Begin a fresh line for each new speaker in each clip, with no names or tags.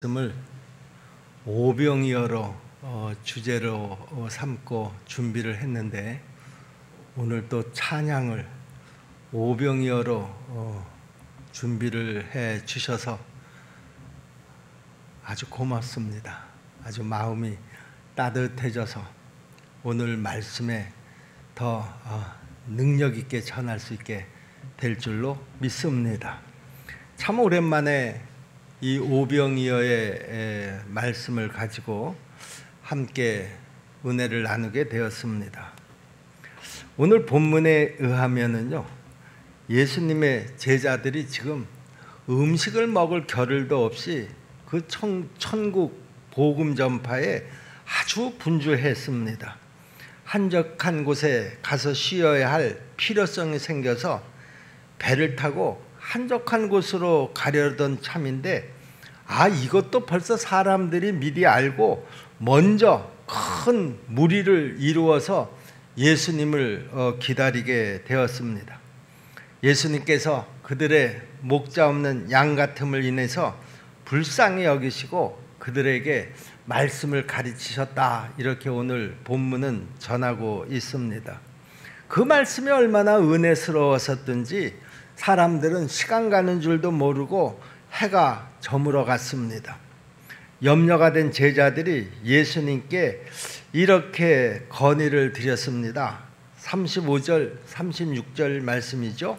말씀을 오병이어로 주제로 삼고 준비를 했는데, 오늘 또 찬양을 오병이어로 준비를 해 주셔서 아주 고맙습니다. 아주 마음이 따뜻해져서 오늘 말씀에 더 능력 있게 전할 수 있게 될 줄로 믿습니다. 참 오랜만에 이 오병이어의 말씀을 가지고 함께 은혜를 나누게 되었습니다. 오늘 본문에 의하면은요, 예수님의 제자들이 지금 음식을 먹을 겨를도 없이 그 천국 복음 전파에 아주 분주했습니다. 한적한 곳에 가서 쉬어야 할 필요성이 생겨서 배를 타고 한적한 곳으로 가려던 참인데, 이것도 벌써 사람들이 미리 알고 먼저 큰 무리를 이루어서 예수님을 기다리게 되었습니다. 예수님께서 그들의 목자 없는 양 같음을 인해서 불쌍히 여기시고 그들에게 말씀을 가르치셨다, 이렇게 오늘 본문은 전하고 있습니다. 그 말씀이 얼마나 은혜스러웠었든지 사람들은 시간 가는 줄도 모르고 해가 저물어 갔습니다. 염려가 된 제자들이 예수님께 이렇게 건의를 드렸습니다. 35절 36절 말씀이죠.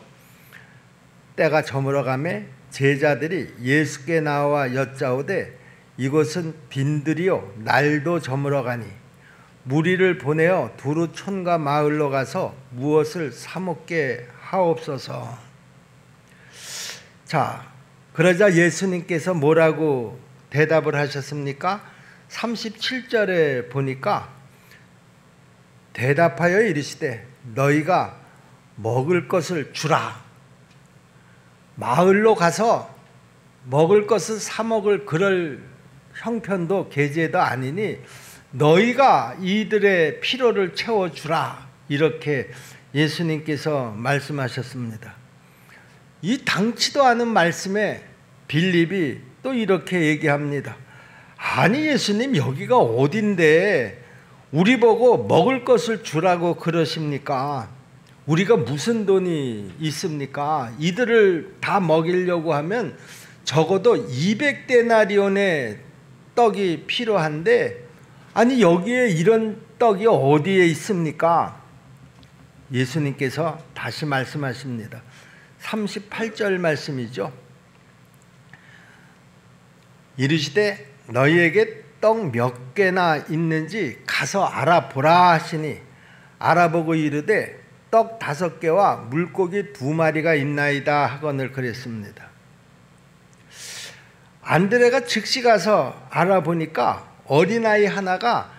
때가 저물어 가매 제자들이 예수께 나와 여짜오되 이곳은 빈들이요 날도 저물어 가니 무리를 보내어 두루 촌과 마을로 가서 무엇을 사 먹게 하옵소서. 자, 그러자 예수님께서 뭐라고 대답을 하셨습니까? 37절에 보니까 대답하여 이르시되 너희가 먹을 것을 주라. 마을로 가서 먹을 것을 사 먹을 그럴 형편도 계제도 아니니 너희가 이들의 필요를 채워주라, 이렇게 예수님께서 말씀하셨습니다. 이 당치도 않은 말씀에 빌립이 또 이렇게 얘기합니다. 아니 예수님, 여기가 어딘데 우리 보고 먹을 것을 주라고 그러십니까? 우리가 무슨 돈이 있습니까? 이들을 다 먹이려고 하면 적어도 200데나리온의 떡이 필요한데, 아니 여기에 이런 떡이 어디에 있습니까? 예수님께서 다시 말씀하십니다. 38절 말씀이죠. 이르시되 너희에게 떡 몇 개나 있는지 가서 알아보라 하시니 알아보고 이르되 떡 5개와 물고기 2마리가 있나이다 하거늘 그랬습니다. 안드레가 즉시 가서 알아보니까 어린아이 하나가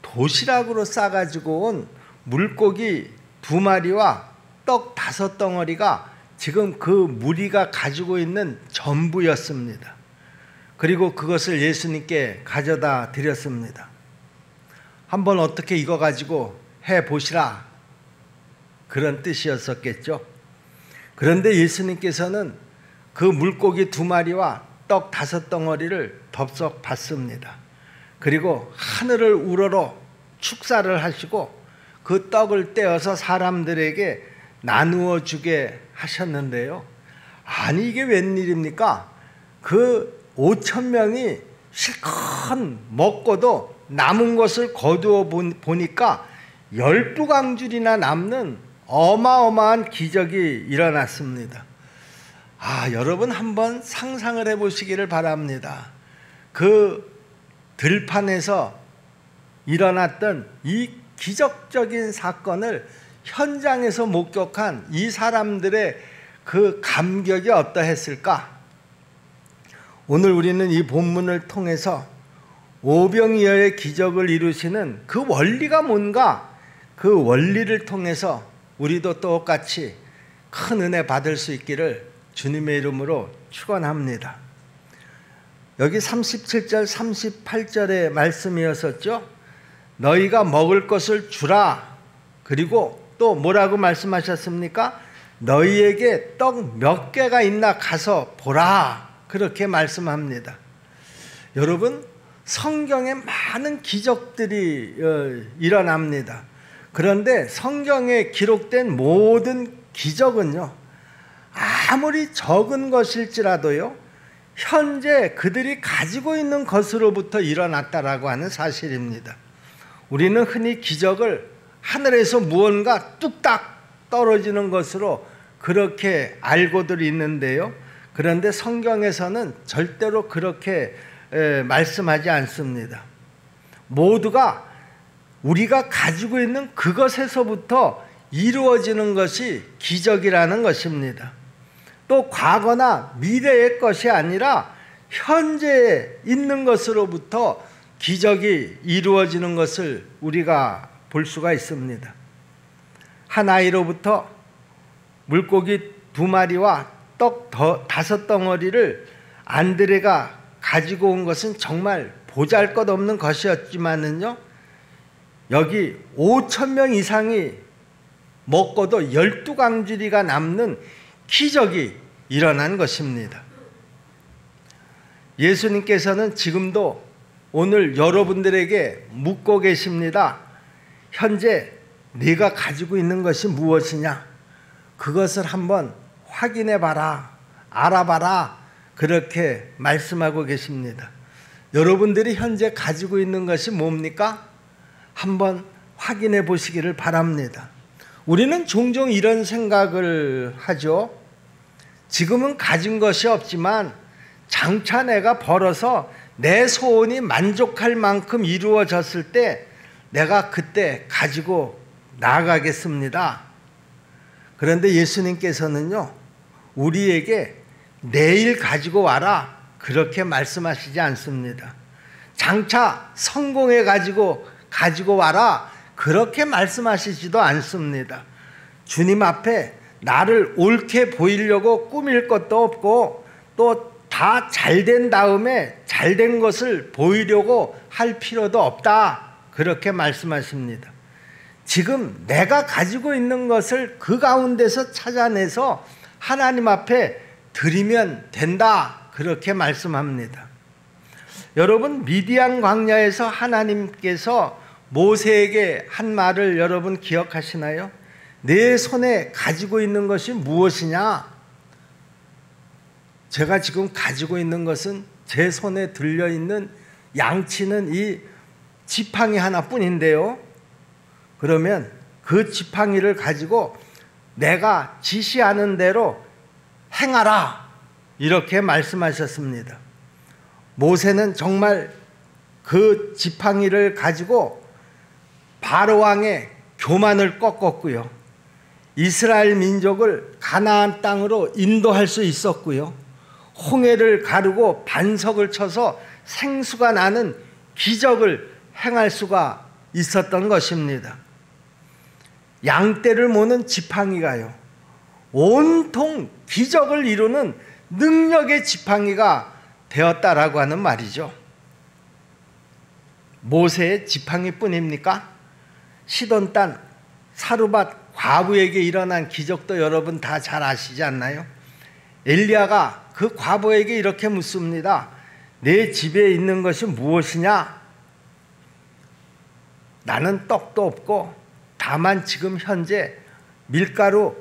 도시락으로 싸가지고 온 물고기 2마리와 떡 5덩어리가 지금 그 무리가 가지고 있는 전부였습니다. 그리고 그것을 예수님께 가져다 드렸습니다. 한번 어떻게 이거 가지고 해보시라, 그런 뜻이었었겠죠. 그런데 예수님께서는 그 물고기 2마리와 떡 5덩어리를 덥석 받습니다. 그리고 하늘을 우러러 축사를 하시고 그 떡을 떼어서 사람들에게 나누어 주게 하셨는데요. 아니 이게 웬일입니까? 그 5,000명이 실컷 먹고도 남은 것을 거두어 보니까 12강줄이나 남는 어마어마한 기적이 일어났습니다. 여러분 한번 상상을 해보시기를 바랍니다. 그 들판에서 일어났던 이 기적적인 사건을 현장에서 목격한 이 사람들의 그 감격이 어떠했을까? 오늘 우리는 이 본문을 통해서 오병이어의 기적을 이루시는 그 원리가 뭔가, 그 원리를 통해서 우리도 똑같이 큰 은혜 받을 수 있기를 주님의 이름으로 축원합니다. 여기 37절 38절의 말씀이었었죠. 너희가 먹을 것을 주라. 그리고 또 뭐라고 말씀하셨습니까? 너희에게 떡 몇 개가 있나 가서 보라, 그렇게 말씀합니다. 여러분, 성경에 많은 기적들이 일어납니다. 그런데 성경에 기록된 모든 기적은요, 아무리 적은 것일지라도요, 현재 그들이 가지고 있는 것으로부터 일어났다라고 하는 사실입니다. 우리는 흔히 기적을 하늘에서 무언가 뚝딱 떨어지는 것으로 그렇게 알고들 있는데요, 그런데 성경에서는 절대로 그렇게 말씀하지 않습니다. 모두가 우리가 가지고 있는 그것에서부터 이루어지는 것이 기적이라는 것입니다. 또 과거나 미래의 것이 아니라 현재에 있는 것으로부터 기적이 이루어지는 것을 우리가 볼 수가 있습니다. 한 아이로부터 물고기 2마리와 떡 5덩어리를 안드레가 가지고 온 것은 정말 보잘것없는 것이었지만은요, 여기 5,000명 이상이 먹고도 12강주리가 남는 기적이 일어난 것입니다. 예수님께서는 지금도 오늘 여러분들에게 묻고 계십니다. 현재 네가 가지고 있는 것이 무엇이냐? 그것을 한번 확인해 봐라, 알아봐라, 그렇게 말씀하고 계십니다. 여러분들이 현재 가지고 있는 것이 뭡니까? 한번 확인해 보시기를 바랍니다. 우리는 종종 이런 생각을 하죠. 지금은 가진 것이 없지만 장차 내가 벌어서 내 소원이 만족할 만큼 이루어졌을 때 내가 그때 가지고 나아가겠습니다. 그런데 예수님께서는요, 우리에게 내일 가지고 와라, 그렇게 말씀하시지 않습니다. 장차 성공해 가지고 와라, 그렇게 말씀하시지도 않습니다. 주님 앞에 나를 옳게 보이려고 꾸밀 것도 없고 또 다 잘된 다음에 잘된 것을 보이려고 할 필요도 없다, 그렇게 말씀하십니다. 지금 내가 가지고 있는 것을 그 가운데서 찾아내서 하나님 앞에 드리면 된다, 그렇게 말씀합니다. 여러분, 미디안 광야에서 하나님께서 모세에게 한 말을 여러분 기억하시나요? 내 손에 가지고 있는 것이 무엇이냐? 제가 지금 가지고 있는 것은 제 손에 들려있는 양치는 이 지팡이 하나뿐인데요, 그러면 그 지팡이를 가지고 내가 지시하는 대로 행하라, 이렇게 말씀하셨습니다. 모세는 정말 그 지팡이를 가지고 바로 왕의 교만을 꺾었고요, 이스라엘 민족을 가나안 땅으로 인도할 수 있었고요, 홍해를 가르고 반석을 쳐서 생수가 나는 기적을 행할 수가 있었던 것입니다. 양떼를 모는 지팡이가요, 온통 기적을 이루는 능력의 지팡이가 되었다라고 하는 말이죠. 모세의 지팡이뿐입니까? 시돈 땅 사르밧 과부에게 일어난 기적도 여러분 다 잘 아시지 않나요? 엘리야가 그 과부에게 이렇게 묻습니다. 내 집에 있는 것이 무엇이냐? 나는 떡도 없고 다만 지금 현재 밀가루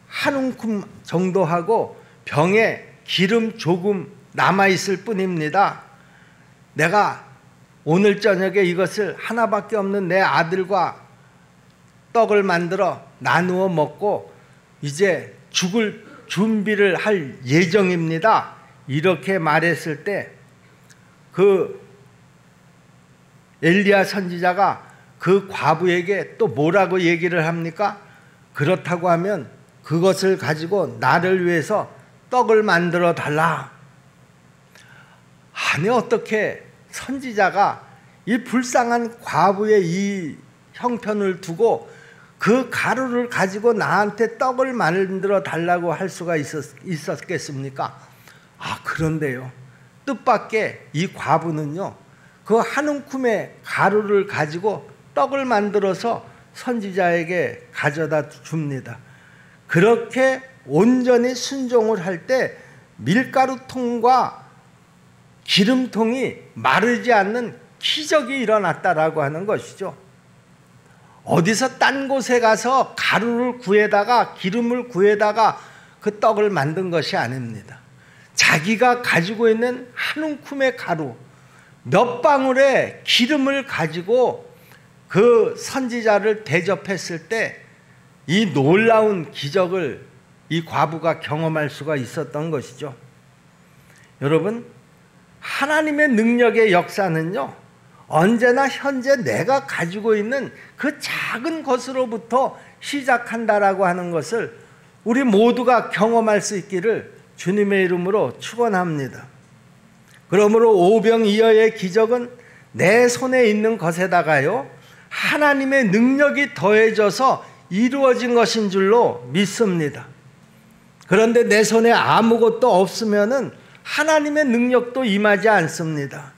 한 움큼 정도 하고 병에 기름 조금 남아있을 뿐입니다. 내가 오늘 저녁에 이것을 하나밖에 없는 내 아들과 떡을 만들어 나누어 먹고 이제 죽을 준비를 할 예정입니다, 이렇게 말했을 때 그 엘리야 선지자가 그 과부에게 또 뭐라고 얘기를 합니까? 그렇다고 하면 그것을 가지고 나를 위해서 떡을 만들어 달라. 아니, 어떻게 선지자가 이 불쌍한 과부의 이 형편을 두고 그 가루를 가지고 나한테 떡을 만들어 달라고 할 수가 있었겠습니까? 그런데요, 뜻밖의 이 과부는요, 그 한 움큼의 가루를 가지고 떡을 만들어서 선지자에게 가져다 줍니다. 그렇게 온전히 순종을 할 때 밀가루통과 기름통이 마르지 않는 기적이 일어났다라고 하는 것이죠. 어디서 딴 곳에 가서 가루를 구해다가 기름을 구해다가 그 떡을 만든 것이 아닙니다. 자기가 가지고 있는 한 움큼의 가루, 몇 방울의 기름을 가지고 그 선지자를 대접했을 때 이 놀라운 기적을 이 과부가 경험할 수가 있었던 것이죠. 여러분, 하나님의 능력의 역사는요, 언제나 현재 내가 가지고 있는 그 작은 것으로부터 시작한다라고 하는 것을 우리 모두가 경험할 수 있기를 주님의 이름으로 축원합니다. 그러므로 오병이어의 기적은 내 손에 있는 것에다가요, 하나님의 능력이 더해져서 이루어진 것인 줄로 믿습니다. 그런데 내 손에 아무것도 없으면은 하나님의 능력도 임하지 않습니다.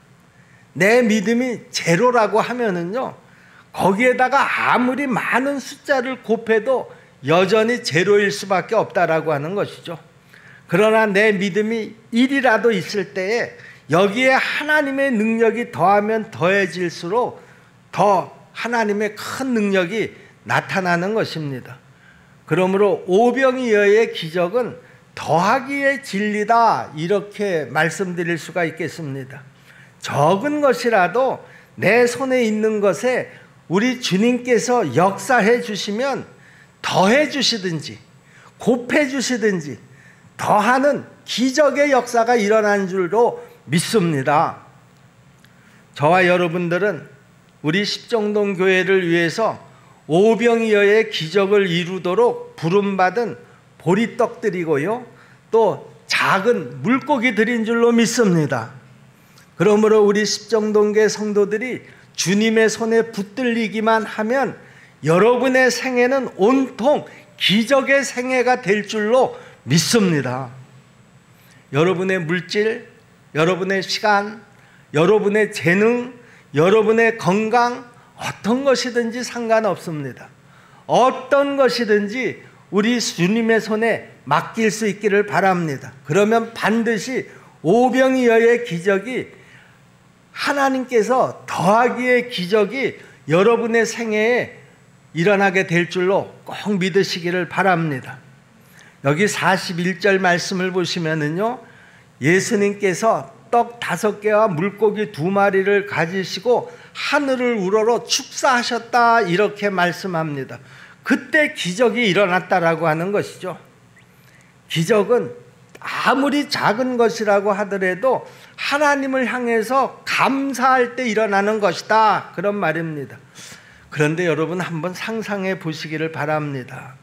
내 믿음이 제로라고 하면은요, 거기에다가 아무리 많은 숫자를 곱해도 여전히 제로일 수밖에 없다라고 하는 것이죠. 그러나 내 믿음이 1이라도 있을 때에 여기에 하나님의 능력이 더하면 더해질수록 더 하나님의 큰 능력이 나타나는 것입니다. 그러므로 오병이어의 기적은 더하기의 진리다, 이렇게 말씀드릴 수가 있겠습니다. 적은 것이라도 내 손에 있는 것에 우리 주님께서 역사해 주시면 더해 주시든지 곱해 주시든지 더하는 기적의 역사가 일어난 줄로 믿습니다. 저와 여러분들은 우리 십정동 교회를 위해서 오병이어의 기적을 이루도록 부름받은 보리떡들이고요, 또 작은 물고기들인 줄로 믿습니다. 그러므로 우리 십정동교회 성도들이 주님의 손에 붙들리기만 하면 여러분의 생애는 온통 기적의 생애가 될 줄로 믿습니다. 여러분의 물질, 여러분의 시간, 여러분의 재능, 여러분의 건강, 어떤 것이든지 상관없습니다. 어떤 것이든지 우리 주님의 손에 맡길 수 있기를 바랍니다. 그러면 반드시 오병이어의 기적이, 하나님께서 더하기의 기적이 여러분의 생애에 일어나게 될 줄로 꼭 믿으시기를 바랍니다. 여기 41절 말씀을 보시면은요, 예수님께서 떡 5개와 물고기 2마리를 가지시고 하늘을 우러러 축사하셨다, 이렇게 말씀합니다. 그때 기적이 일어났다라고 하는 것이죠. 기적은 아무리 작은 것이라고 하더라도 하나님을 향해서 감사할 때 일어나는 것이다, 그런 말입니다. 그런데 여러분 한번 상상해 보시기를 바랍니다.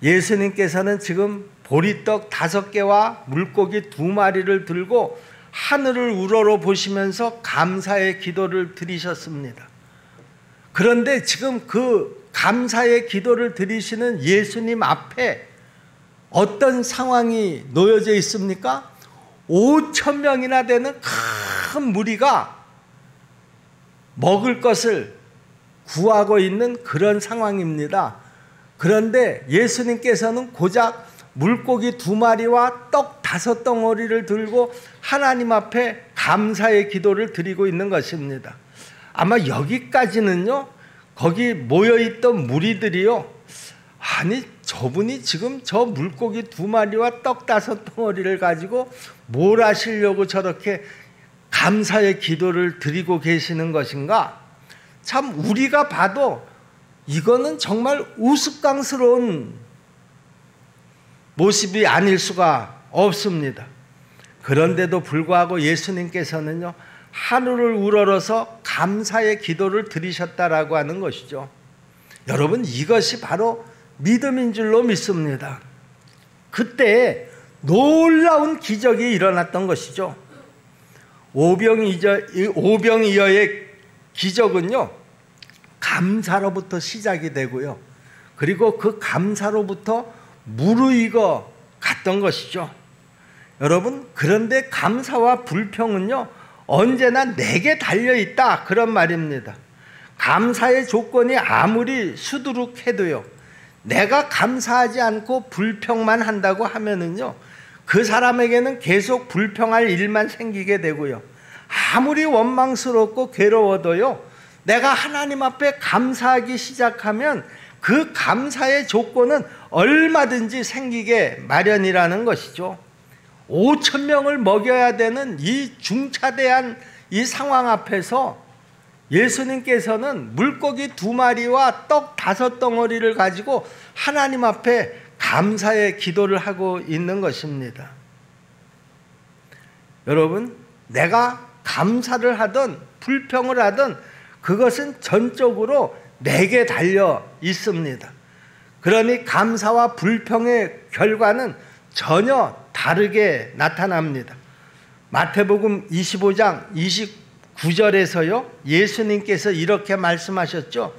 예수님께서는 지금 보리떡 5개와 물고기 2마리를 들고 하늘을 우러러 보시면서 감사의 기도를 드리셨습니다. 그런데 지금 그 감사의 기도를 드리시는 예수님 앞에 어떤 상황이 놓여져 있습니까? 5,000명이나 되는 큰 무리가 먹을 것을 구하고 있는 그런 상황입니다. 그런데 예수님께서는 고작 물고기 2마리와 떡 5덩어리를 들고 하나님 앞에 감사의 기도를 드리고 있는 것입니다. 아마 여기까지는요, 거기 모여있던 무리들이요, 아니 저분이 지금 저 물고기 2마리와 떡 5덩어리를 가지고 뭘 하시려고 저렇게 감사의 기도를 드리고 계시는 것인가? 참 우리가 봐도 이거는 정말 우스꽝스러운 모습이 아닐 수가 없습니다. 그런데도 불구하고 예수님께서는요, 하늘을 우러러서 감사의 기도를 드리셨다라고 하는 것이죠. 여러분, 이것이 바로 믿음인 줄로 믿습니다. 그때 놀라운 기적이 일어났던 것이죠. 오병이어의 기적은요, 감사로부터 시작이 되고요, 그리고 그 감사로부터 무르익어 갔던 것이죠. 여러분, 그런데 감사와 불평은요, 언제나 내게 달려있다, 그런 말입니다. 감사의 조건이 아무리 수두룩해도요, 내가 감사하지 않고 불평만 한다고 하면은요, 그 사람에게는 계속 불평할 일만 생기게 되고요. 아무리 원망스럽고 괴로워도요, 내가 하나님 앞에 감사하기 시작하면 그 감사의 조건은 얼마든지 생기게 마련이라는 것이죠. 5천 명을 먹여야 되는 이 중차대한 이 상황 앞에서 예수님께서는 물고기 2마리와 떡 5덩어리를 가지고 하나님 앞에 감사의 기도를 하고 있는 것입니다. 여러분, 내가 감사를 하든 불평을 하든 그것은 전적으로 내게 달려 있습니다. 그러니 감사와 불평의 결과는 전혀 다르게 나타납니다. 마태복음 25장 29절에서요, 예수님께서 이렇게 말씀하셨죠.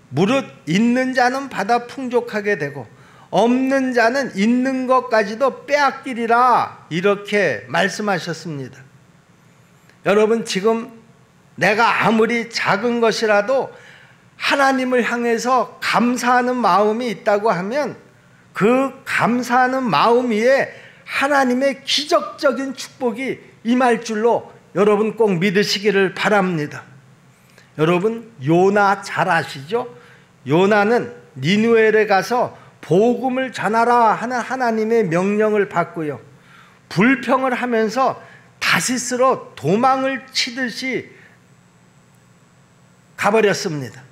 무릇 있는 자는 받아 풍족하게 되고 없는 자는 있는 것까지도 빼앗기리라, 이렇게 말씀하셨습니다. 여러분, 지금 내가 아무리 작은 것이라도 하나님을 향해서 감사하는 마음이 있다고 하면 그 감사하는 마음 위에 하나님의 기적적인 축복이 임할 줄로 여러분 꼭 믿으시기를 바랍니다. 여러분, 요나 잘 아시죠? 요나는 니느웨에 가서 복음을 전하라 하는 하나님의 명령을 받고요, 불평을 하면서 다시스로 도망을 치듯이 가버렸습니다.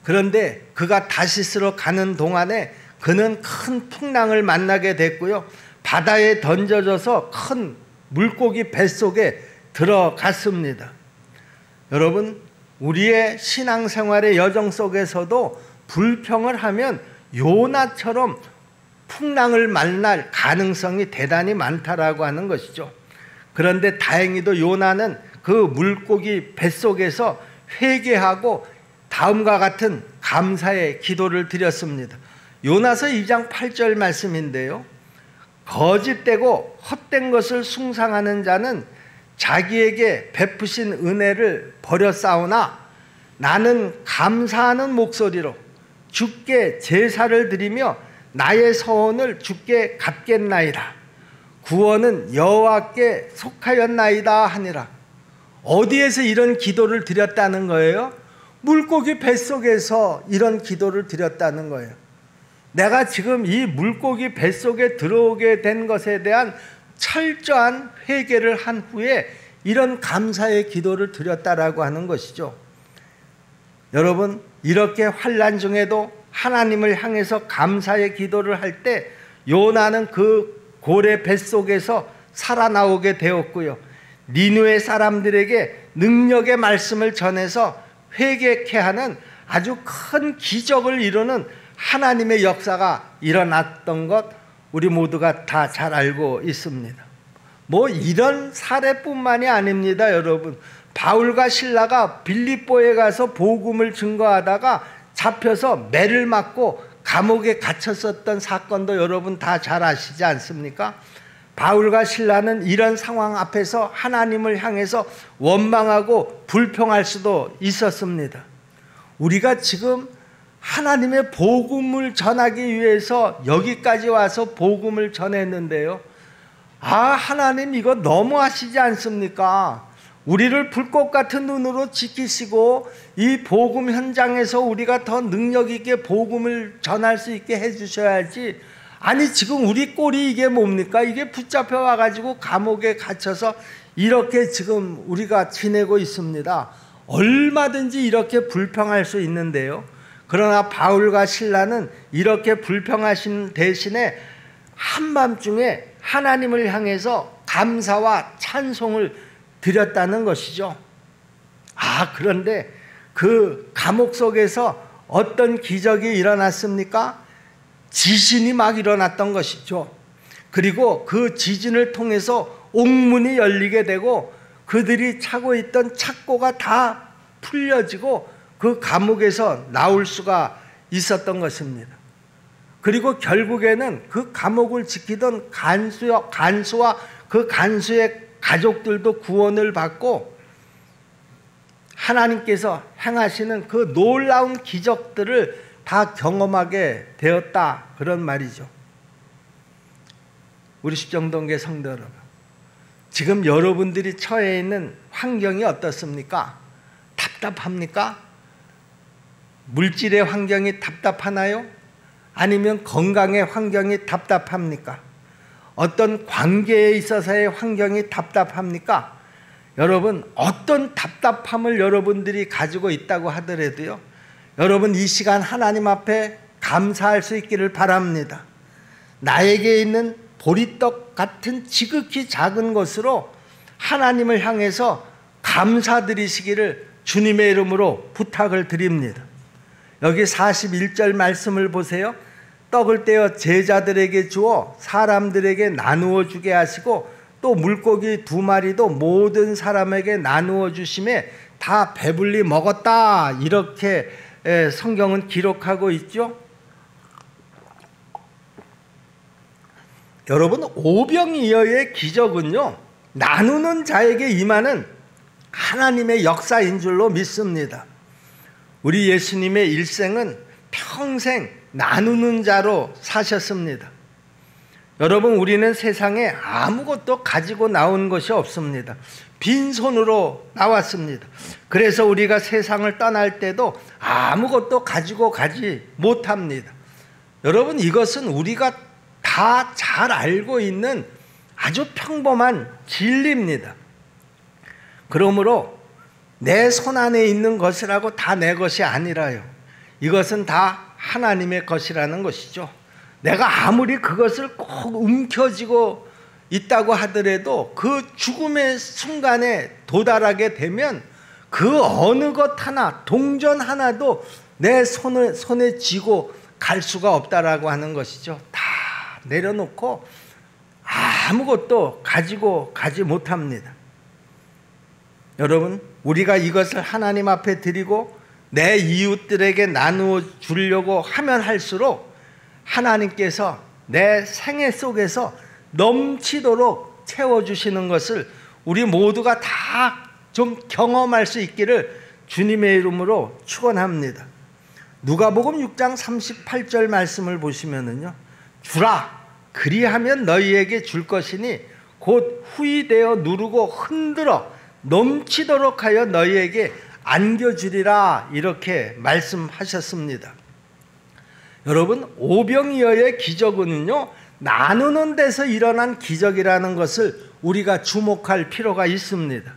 그런데 그가 다시스로 가는 동안에 그는 큰 풍랑을 만나게 됐고요, 바다에 던져져서 큰 물고기 뱃속에 들어갔습니다. 여러분, 우리의 신앙생활의 여정 속에서도 불평을 하면 요나처럼 풍랑을 만날 가능성이 대단히 많다라고 하는 것이죠. 그런데 다행히도 요나는 그 물고기 뱃속에서 회개하고 다음과 같은 감사의 기도를 드렸습니다. 요나서 2장 8절 말씀인데요, 거짓되고 헛된 것을 숭상하는 자는 자기에게 베푸신 은혜를 버렸사오나 나는 감사하는 목소리로 주께 제사를 드리며 나의 서원을 주께 갚겠나이다. 구원은 여호와께 속하였나이다 하니라. 어디에서 이런 기도를 드렸다는 거예요? 물고기 뱃속에서 이런 기도를 드렸다는 거예요. 내가 지금 이 물고기 뱃속에 들어오게 된 것에 대한 철저한 회개를 한 후에 이런 감사의 기도를 드렸다라고 하는 것이죠. 여러분, 이렇게 환난 중에도 하나님을 향해서 감사의 기도를 할 때 요나는 그 고래 뱃속에서 살아나오게 되었고요, 니느웨 사람들에게 능력의 말씀을 전해서 회개케 하는 아주 큰 기적을 이루는 하나님의 역사가 일어났던 것 우리 모두가 다 잘 알고 있습니다. 뭐 이런 사례뿐만이 아닙니다. 여러분, 바울과 실라가 빌립보에 가서 복음을 증거하다가 잡혀서 매를 맞고 감옥에 갇혔었던 사건도 여러분 다 잘 아시지 않습니까? 바울과 실라는 이런 상황 앞에서 하나님을 향해서 원망하고 불평할 수도 있었습니다. 우리가 지금 하나님의 복음을 전하기 위해서 여기까지 와서 복음을 전했는데요, 하나님 이거 너무하시지 않습니까? 우리를 불꽃 같은 눈으로 지키시고 이 복음 현장에서 우리가 더 능력 있게 복음을 전할 수 있게 해주셔야지, 아니 지금 우리 꼴이 이게 뭡니까? 이게 붙잡혀 와가지고 감옥에 갇혀서 이렇게 지금 우리가 지내고 있습니다. 얼마든지 이렇게 불평할 수 있는데요, 그러나 바울과 실라는 이렇게 불평하신 대신에 한밤중에 하나님을 향해서 감사와 찬송을 드렸다는 것이죠. 그런데 그 감옥 속에서 어떤 기적이 일어났습니까? 지진이 막 일어났던 것이죠. 그리고 그 지진을 통해서 옥문이 열리게 되고 그들이 차고 있던 착고가 다 풀려지고 그 감옥에서 나올 수가 있었던 것입니다. 그리고 결국에는 그 감옥을 지키던 간수와 그 간수의 가족들도 구원을 받고 하나님께서 행하시는 그 놀라운 기적들을 다 경험하게 되었다, 그런 말이죠. 우리 십정동계 성도 여러분, 지금 여러분들이 처해 있는 환경이 어떻습니까? 답답합니까? 물질의 환경이 답답하나요? 아니면 건강의 환경이 답답합니까? 어떤 관계에 있어서의 환경이 답답합니까? 여러분, 어떤 답답함을 여러분들이 가지고 있다고 하더라도요, 여러분 이 시간 하나님 앞에 감사할 수 있기를 바랍니다. 나에게 있는 보리떡 같은 지극히 작은 것으로 하나님을 향해서 감사드리시기를 주님의 이름으로 부탁을 드립니다. 여기 41절 말씀을 보세요. 떡을 떼어 제자들에게 주어 사람들에게 나누어 주게 하시고 또 물고기 2마리도 모든 사람에게 나누어 주심에 다 배불리 먹었다. 이렇게 성경은 기록하고 있죠. 여러분, 오병이어의 기적은요, 나누는 자에게 임하는 하나님의 역사인 줄로 믿습니다. 우리 예수님의 일생은 평생 나누는 자로 사셨습니다. 여러분, 우리는 세상에 아무것도 가지고 나온 것이 없습니다. 빈손으로 나왔습니다. 그래서 우리가 세상을 떠날 때도 아무것도 가지고 가지 못합니다. 여러분, 이것은 우리가 다 잘 알고 있는 아주 평범한 진리입니다. 그러므로 내 손 안에 있는 것이라고 다 내 것이 아니라요, 이것은 다 하나님의 것이라는 것이죠. 내가 아무리 그것을 꼭 움켜쥐고 있다고 하더라도 그 죽음의 순간에 도달하게 되면 그 어느 것 하나, 동전 하나도 내 손에 쥐고 갈 수가 없다라고 하는 것이죠. 다 내려놓고 아무것도 가지고 가지 못합니다. 여러분, 우리가 이것을 하나님 앞에 드리고 내 이웃들에게 나누어 주려고 하면 할수록 하나님께서 내 생애 속에서 넘치도록 채워주시는 것을 우리 모두가 다 좀 경험할 수 있기를 주님의 이름으로 축원합니다. 누가복음 6장 38절 말씀을 보시면은요, 주라 그리하면 너희에게 줄 것이니 곧 후이되어 누르고 흔들어 넘치도록 하여 너희에게 안겨주리라, 이렇게 말씀하셨습니다. 여러분, 오병이어의 기적은요, 나누는 데서 일어난 기적이라는 것을 우리가 주목할 필요가 있습니다.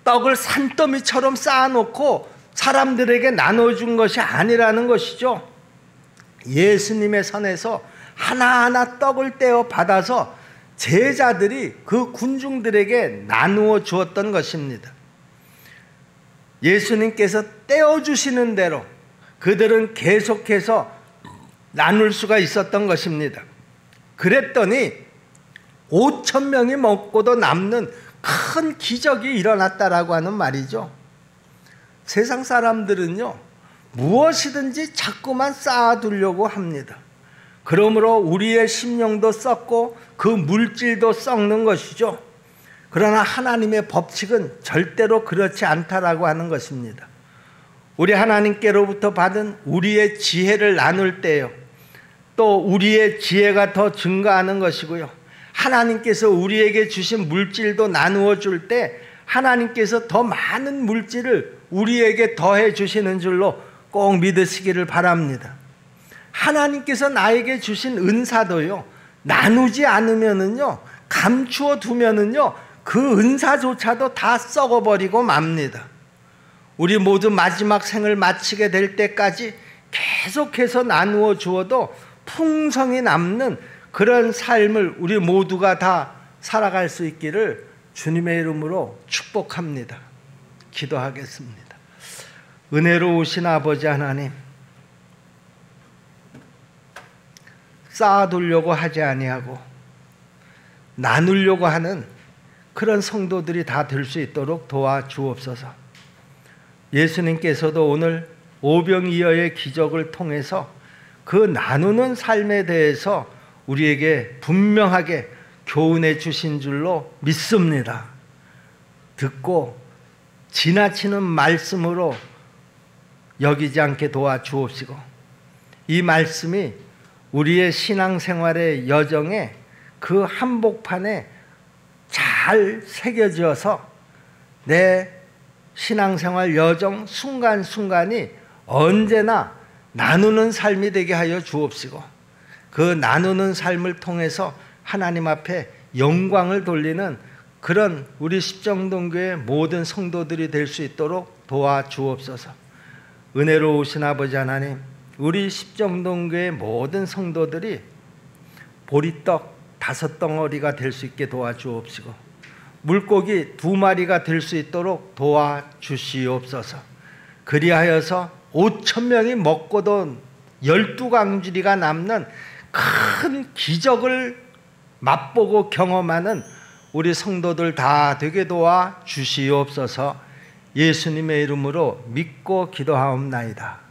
떡을 산더미처럼 쌓아놓고 사람들에게 나눠준 것이 아니라는 것이죠. 예수님의 손에서 하나하나 떡을 떼어 받아서 제자들이 그 군중들에게 나누어 주었던 것입니다. 예수님께서 떼어주시는 대로 그들은 계속해서 나눌 수가 있었던 것입니다. 그랬더니 5,000명이 먹고도 남는 큰 기적이 일어났다라고 하는 말이죠. 세상 사람들은요, 무엇이든지 자꾸만 쌓아두려고 합니다. 그러므로 우리의 심령도 썩고 그 물질도 썩는 것이죠. 그러나 하나님의 법칙은 절대로 그렇지 않다라고 하는 것입니다. 우리 하나님께로부터 받은 우리의 지혜를 나눌 때요, 또 우리의 지혜가 더 증가하는 것이고요, 하나님께서 우리에게 주신 물질도 나누어 줄 때 하나님께서 더 많은 물질을 우리에게 더해 주시는 줄로 꼭 믿으시기를 바랍니다. 하나님께서 나에게 주신 은사도요, 나누지 않으면은요, 감추어 두면은요, 그 은사조차도 다 썩어버리고 맙니다. 우리 모두 마지막 생을 마치게 될 때까지 계속해서 나누어 주어도 풍성이 남는 그런 삶을 우리 모두가 다 살아갈 수 있기를 주님의 이름으로 축복합니다. 기도하겠습니다. 은혜로우신 아버지 하나님, 쌓아두려고 하지 아니하고 나누려고 하는 그런 성도들이 다 될 수 있도록 도와주옵소서. 예수님께서도 오늘 오병이어의 기적을 통해서 그 나누는 삶에 대해서 우리에게 분명하게 교훈해 주신 줄로 믿습니다. 듣고 지나치는 말씀으로 여기지 않게 도와주옵시고, 이 말씀이 우리의 신앙생활의 여정에 그 한복판에 잘 새겨져서 내 신앙생활 여정 순간순간이 언제나 나누는 삶이 되게 하여 주옵시고, 그 나누는 삶을 통해서 하나님 앞에 영광을 돌리는 그런 우리 십정동교의 모든 성도들이 될 수 있도록 도와주옵소서. 은혜로우신 아버지 하나님, 우리 십정동교의 모든 성도들이 보리떡 5덩어리가 될 수 있게 도와주옵시고, 물고기 2마리가 될 수 있도록 도와주시옵소서. 그리하여서 5,000명이 먹고도 12강주리가 남는 큰 기적을 맛보고 경험하는 우리 성도들 다 되게 도와주시옵소서. 예수님의 이름으로 믿고 기도하옵나이다.